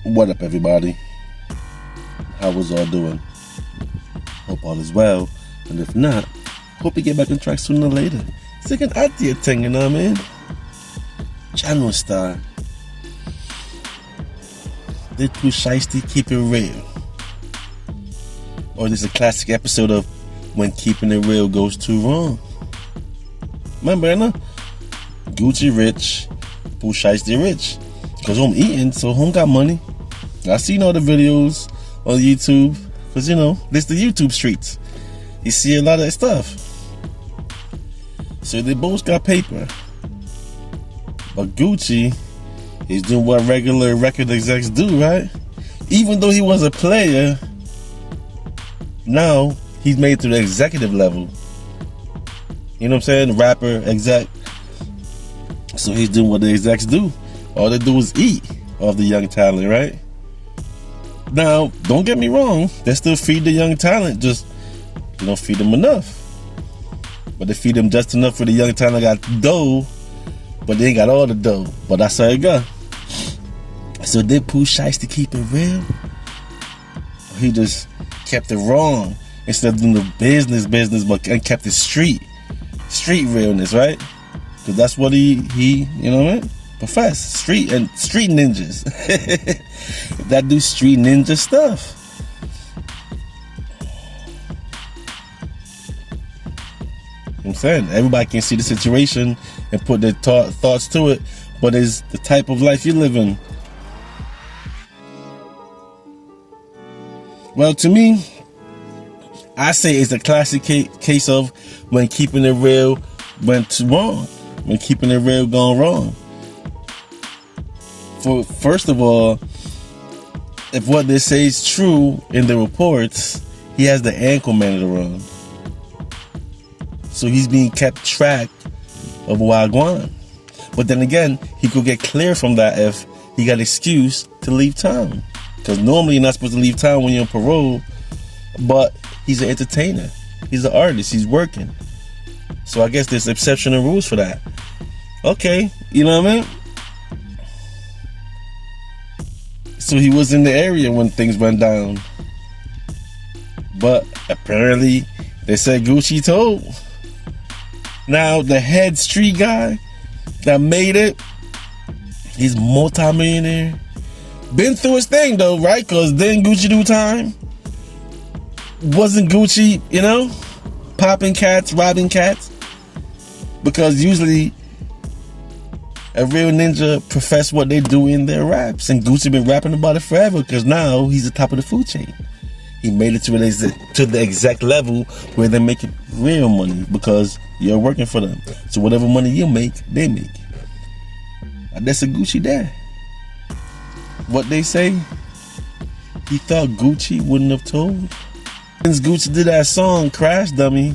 What up, everybody? How was all doing? Hope all is well, and if not, hope you get back on track sooner or later. Stick an idea thing, you know what I mean? Channel star. Did too shiesty keep it real? Or this is a classic episode of when keeping it real goes too wrong. Remember, you know? Gucci rich, Pooh shiesty rich. Cause home eating, so home got money. I seen all the videos on YouTube, cause you know, this the YouTube streets. You see a lot of that stuff. So they both got paper. But Gucci is doing what regular record execs do, right? Even though he was a player, now he's made to the executive level. You know what I'm saying? Rapper, exec. So he's doing what the execs do. All they do is eat off the young talent, right? Now, don't get me wrong. They still feed the young talent, just they don't feed them enough. But they feed them just enough for the young talent got dough, but they ain't got all the dough. But that's how it go. So did Pooh Shiesty to keep it real? Or he just kept it wrong instead of doing the business, but and kept it street realness, right? Because that's what he you know what I mean? Profess street ninjas. That do street ninja stuff. I'm saying everybody can see the situation and put their thoughts to it, but it's the type of life you live in. Well, to me, I say it's a classic case of when keeping it real went wrong, when keeping it real gone wrong. First of all, if what they say is true in the reports, he has the ankle monitor on. So he's being kept track of Wagwan. But then again, he could get clear from that if he got an excuse to leave town. Because normally you're not supposed to leave town when you're on parole. But he's an entertainer. He's an artist. He's working. So I guess there's exceptional rules for that. Okay, you know what I mean? So he was in the area when things went down. But apparently they said Gucci told. Now the head street guy that made it, he's multi-millionaire. Been through his thing though, right? Because didn't Gucci do time? Wasn't Gucci, you know, popping cats, robbing cats? Because usually a real ninja profess what they do in their raps. And Gucci been rapping about it forever because now he's the top of the food chain. He made it to the exact level where they make real money because you're working for them. So whatever money you make, they make. That's a Gucci there. What they say, he thought Gucci wouldn't have told. Since Gucci did that song, Crash Dummy,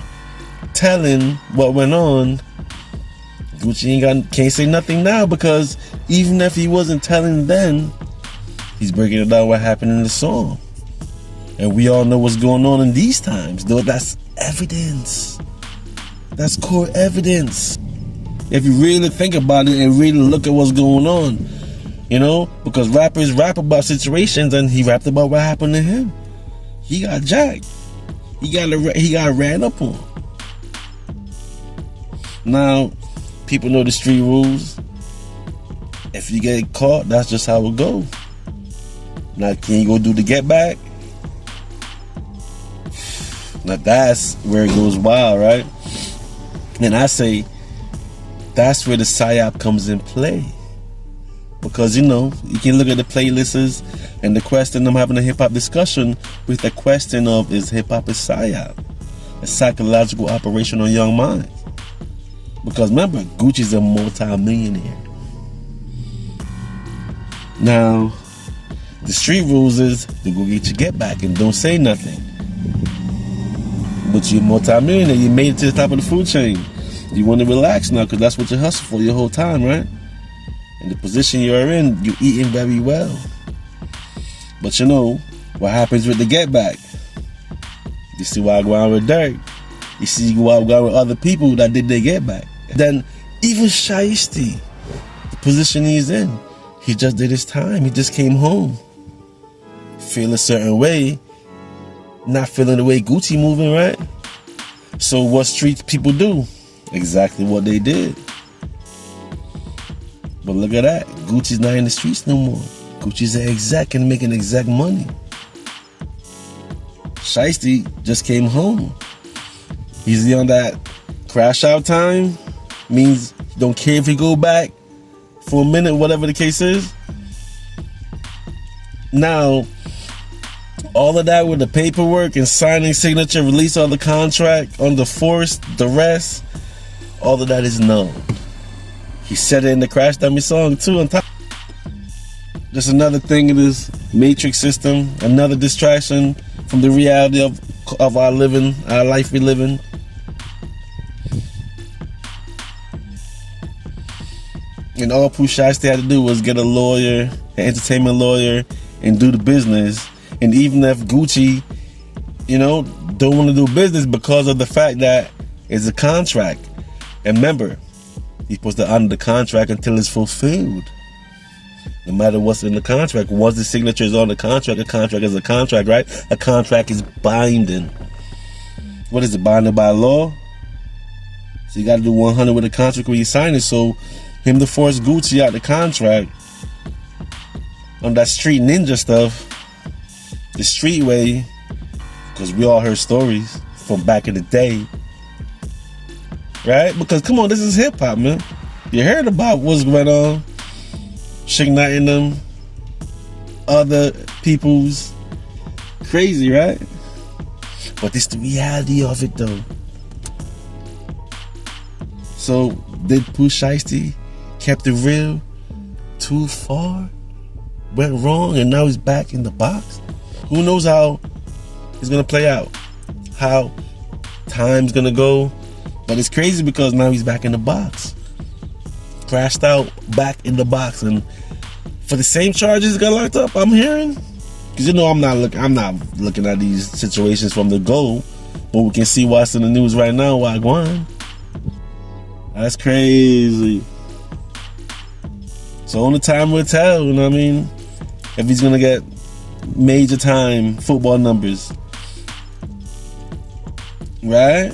telling what went on, Gucci can't say nothing now because even if he wasn't telling then, he's breaking it down what happened in the song. And we all know what's going on in these times, though. That's evidence. That's core evidence. If you really think about it and really look at what's going on, you know, because rappers rap about situations and he rapped about what happened to him. He got jacked. He got ran up on. Now, people know the street rules. If you get caught, that's just how it go. Now, can you go do the get back? Now that's where it goes wild, right? And I say that's where the Psy-op comes in play. Because, you know, you can look at the playlists and the question, I'm having a hip-hop discussion with the question of, is hip-hop a Psy-op? A psychological operation on young minds. Because remember, Gucci's a multi-millionaire. Now, the street rules is to go get your get back and don't say nothing. But you're a multi-millionaire, you made it to the top of the food chain. You want to relax now because that's what you hustle for your whole time, right? In the position you're in, you're eating very well. But you know, what happens with the get back? You see why I go out with Dirk. You see why I go out with other people that did their get back. Then even Shiesty, the position he's in, he just did his time. He just came home. feel a certain way, not feeling the way Gucci moving, right? So what street people do? Exactly what they did. But look at that. Gucci's not in the streets no more. Gucci's an exec and making exec money. Shiesty just came home. He's on that crash out time. Means don't care if he go back for a minute, whatever the case is. Now, all of that with the paperwork and signing signature, release of the contract, under force, duress, all of that is known. He said it in the Crash Dummy song too on top. Just another thing in this matrix system, another distraction from the reality of our living, our life we live in. And all Pooh Shiesty had to do was get a lawyer, an entertainment lawyer, and do the business. And even if Gucci, don't want to do business because of the fact that it's a contract. And remember, he's supposed to honor the contract until it's fulfilled. No matter what's in the contract. Once the signature is on the contract, a contract is a contract, right? A contract is binding. What is it, binding by law? So you got to do 100 with the contract when you sign it. So him to force Gucci out the contract on that street ninja stuff, the street way, because we all heard stories from back in the day, right? Because come on, this is hip hop, man. You heard about what's going on, Suge Knight and them, other people's crazy, right? But this the reality of it, though. So did Pooh Shiesty kept it real too far, went wrong, and now he's back in the box? Who knows how it's gonna play out, how time's gonna go. But it's crazy because now he's back in the box, crashed out, back in the box, and for the same charges got locked up. I'm hearing, because I'm not looking at these situations from the go, but we can see what's in the news right now. Wagwan, that's crazy. So only time will tell, you know what I mean, if he's gonna get major time football numbers, right?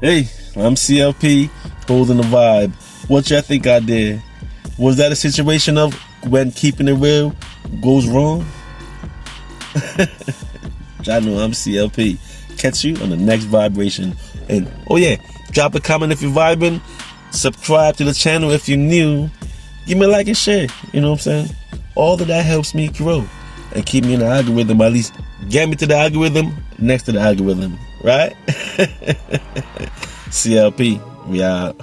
Hey, I'm CLP, holding the vibe. What y'all think I did? Was that a situation of when keeping it real goes wrong? Y'all know I'm CLP. Catch you on the next vibration. And oh yeah, drop a comment if you're vibing. Subscribe to the channel if you're new. Give me a like and share. You know what I'm saying? All of that helps me grow and keep me in the algorithm. At least get me to the algorithm, next to the algorithm, right? CLP, we out.